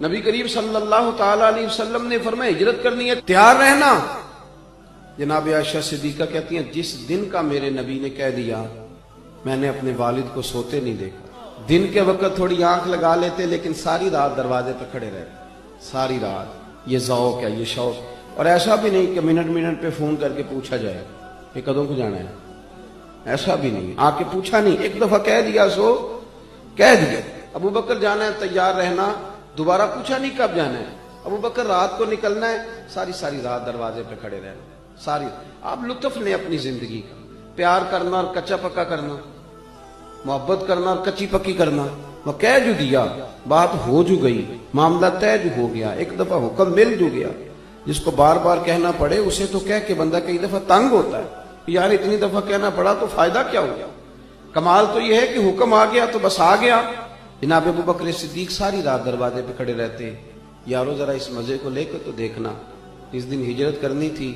نبی کریم صلی اللہ تعالی علیہ وسلم نے فرمایا ہجرت کرنی ہے تیار رہنا۔ جناب عائشہ صدیقہ کہتی ہیں جس دن کا میرے نبی نے کہہ دیا میں نے اپنے والد کو سوتے نہیں دیکھا۔ دن کے وقت تھوڑی آنکھ لگا لیتے لیکن ساری رات دروازے پہ کھڑے رہتے، ساری رات۔ یہ ذوق ہے، یہ شوق۔ اور ایسا بھی نہیں کہ منٹ منٹ پہ فون کر کے پوچھا جائے کہ کدوں کو جانا ہے، ایسا بھی نہیں۔ آ کے پوچھا نہیں، ایک دفعہ کہہ دیا سو کہہ دیا۔ ابو بکر جانا ہے تیار رہنا، دوبارہ پوچھا نہیں کب جانا ہے۔ ابو بکر رات کو نکلنا ہے، ساری رات دروازے پہ کھڑے رہنا۔ ساری آپ لطف لیں اپنی زندگی کا، پیار کرنا اور کچا پکا کرنا، محبت کرنا اور کچی پکی کرنا۔ وہ کہہ جو دیا، بات ہو جو گئی، معاملہ طے جو ہو گیا، ایک دفعہ حکم مل جو گیا۔ جس کو بار بار کہنا پڑے اسے تو کہہ کے بندہ کئی دفعہ تنگ ہوتا ہے، یار اتنی دفعہ کہنا پڑا تو فائدہ کیا ہو گیا۔ کمال تو یہ ہے کہ حکم آ گیا تو بس آ گیا۔ جناب ابو بکر صدیق ساری رات دروازے پہ کھڑے رہتے، یارو ذرا اس مزے کو لے کے تو دیکھنا۔ اس دن ہجرت کرنی تھی،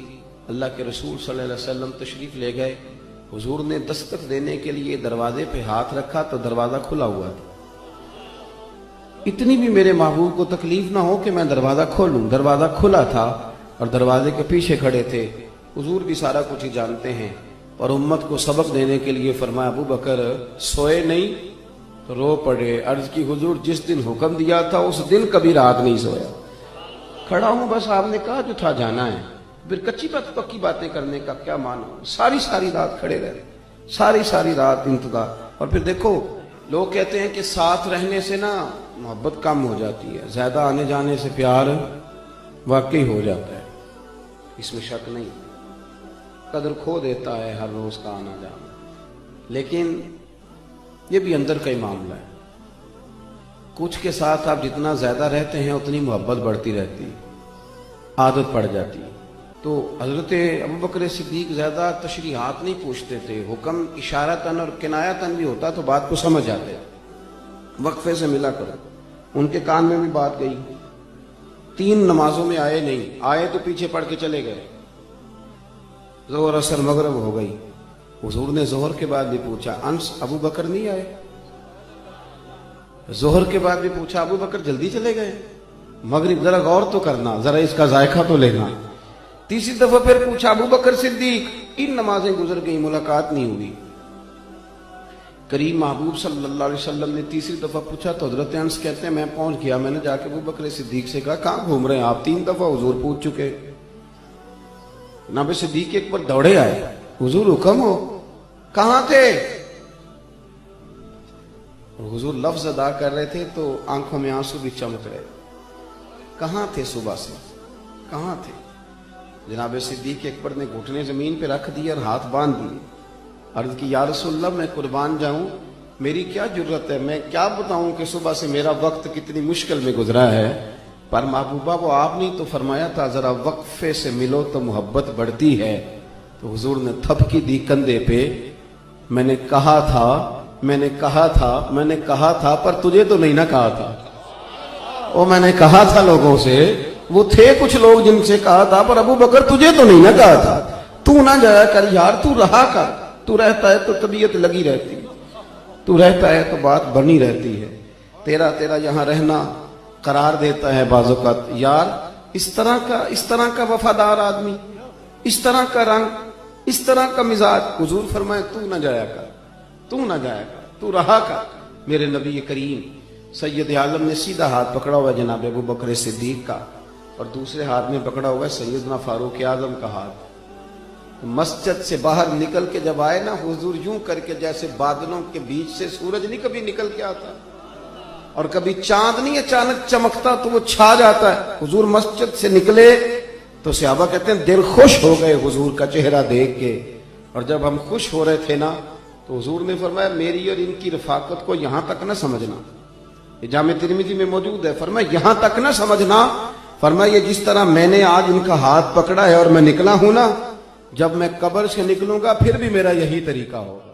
اللہ کے رسول صلی اللہ علیہ وسلم تشریف لے گئے، حضور نے دستک دینے کے لیے دروازے پہ ہاتھ رکھا تو دروازہ کھلا ہوا تھا۔ اتنی بھی میرے محبوب کو تکلیف نہ ہو کہ میں دروازہ کھولوں، دروازہ کھلا تھا اور دروازے کے پیچھے کھڑے تھے۔ حضور بھی سارا کچھ ہی جانتے ہیں، اور امت کو سبق دینے کے لیے فرمایا ابو بکر سوئے نہیں تو رو پڑے۔ عرض کی حضور جس دن حکم دیا تھا اس دن کبھی رات نہیں سویا، کھڑا ہوں بس آپ نے کہا جو تھا جانا ہے، پھر کچی پکی باتیں کرنے کا کیا معنی۔ ساری رات کھڑے رہے، ساری رات انتظار۔ اور پھر دیکھو لوگ کہتے ہیں کہ ساتھ رہنے سے نا محبت کم ہو جاتی ہے، زیادہ آنے جانے سے پیار واقعی ہو جاتا ہے، اس میں شک نہیں۔ قدر کھو دیتا ہے ہر روز کا آنا جانا، لیکن یہ بھی اندر کا ہی معاملہ ہے۔ کچھ کے ساتھ آپ جتنا زیادہ رہتے ہیں اتنی محبت بڑھتی رہتی، عادت پڑ جاتی۔ تو حضرت ابو بکر صدیق زیادہ تشریحات نہیں پوچھتے تھے، حکم اشارتاً اور کنایتاً بھی ہوتا تو بات کو سمجھ جاتے، وقفے سے ملا کرو۔ ان کے کان میں بھی بات گئی، 3 نمازوں میں آئے نہیں، آئے تو پیچھے پڑھ کے چلے گئے۔ ظہر عصر مغرب ہو گئی، حضور نے ظہر کے بعد بھی پوچھا انس ابو بکر نہیں آئے؟ ظہر کے بعد بھی پوچھا ابو بکر جلدی چلے گئے؟ مغرب ذرا غور تو کرنا، ذرا اس کا ذائقہ تو لینا۔ تیسری دفعہ پھر پوچھا ابو بکر صدیق، 3 نمازیں گزر گئی ملاقات نہیں ہوئی۔ کریم محبوب صلی اللہ علیہ وسلم نے تیسری دفعہ پوچھا تو حضرت انس کہتے ہیں میں پہنچ گیا، میں نے جا کے ابو بکر صدیق سے کہا کہاں گھوم رہے ہیں آپ، 3 دفعہ حضور پوچھ چکے۔ جناب صدیق ایک بار دوڑے آئے، حضور حکم ہو، کہاں تھے؟ حضور لفظ ادا کر رہے تھے تو آنکھوں میں آنسو بھی چمک رہے۔ کہاں تھے صبح سے، کہاں تھے؟ جناب صدیق اکبر نے گھٹنے زمین پہ رکھ دیے اور ہاتھ باندھ دیے۔ عرض کی یا رسول اللہ میں قربان جاؤں، میری کیا جرت ہے، میں کیا بتاؤں کہ صبح سے میرا وقت کتنی مشکل میں گزرا ہے، پر محبوبہ وہ آپ نہیں تو فرمایا تھا ذرا وقفے سے ملو تو محبت بڑھتی ہے۔ تو حضور نے تھپکی دی کندھے پہ، میں نے کہا تھا پر تجھے تو نہیں نہ کہا تھا۔ وہ میں نے کہا تھا لوگوں سے، وہ تھے کچھ لوگ جن سے کہا تھا، پر ابو بکر تجھے تو نہیں نہ کہا تھا، تو نہ جایا کر یار، تو رہا کر، تو رہتا ہے تو طبیعت لگی رہتی، تو رہتا ہے تو بات بنی رہتی ہے، تیرا یہاں رہنا قرار دیتا ہے بعض اوقات۔ یار اس طرح کا وفادار آدمی، اس طرح کا رنگ، اس طرح کا مزاج، حضور فرمائے تو نہ جایا کر، تو رہا کر۔ میرے نبی کریم سید عالم نے سیدھا ہاتھ پکڑا ہوا ہے جناب ابو بکر صدیق کا، اور دوسرے ہاتھ میں پکڑا ہوا ہے سیدنا فاروق اعظم کا ہاتھ۔ مسجد سے باہر نکل کے جب آئے نا حضور یوں کر کے جیسے بادلوں کے بیچ سے سورج نہیں کبھی نکل کے آتا، اور کبھی چاند نہیں اچانک چمکتا تو وہ چھا جاتا ہے، حضور مسجد سے نکلے تو صحابہ کہتے ہیں دل خوش ہو گئے حضور کا چہرہ دیکھ کے۔ اور جب ہم خوش ہو رہے تھے نا تو حضور نے فرمایا میری اور ان کی رفاقت کو یہاں تک نہ سمجھنا، یہ جامع ترمذی میں موجود ہے، فرمایا یہاں تک نہ سمجھنا، فرمایا یہ جس طرح میں نے آج ان کا ہاتھ پکڑا ہے اور میں نکلا ہوں نا، جب میں قبر سے نکلوں گا پھر بھی میرا یہی طریقہ ہوگا۔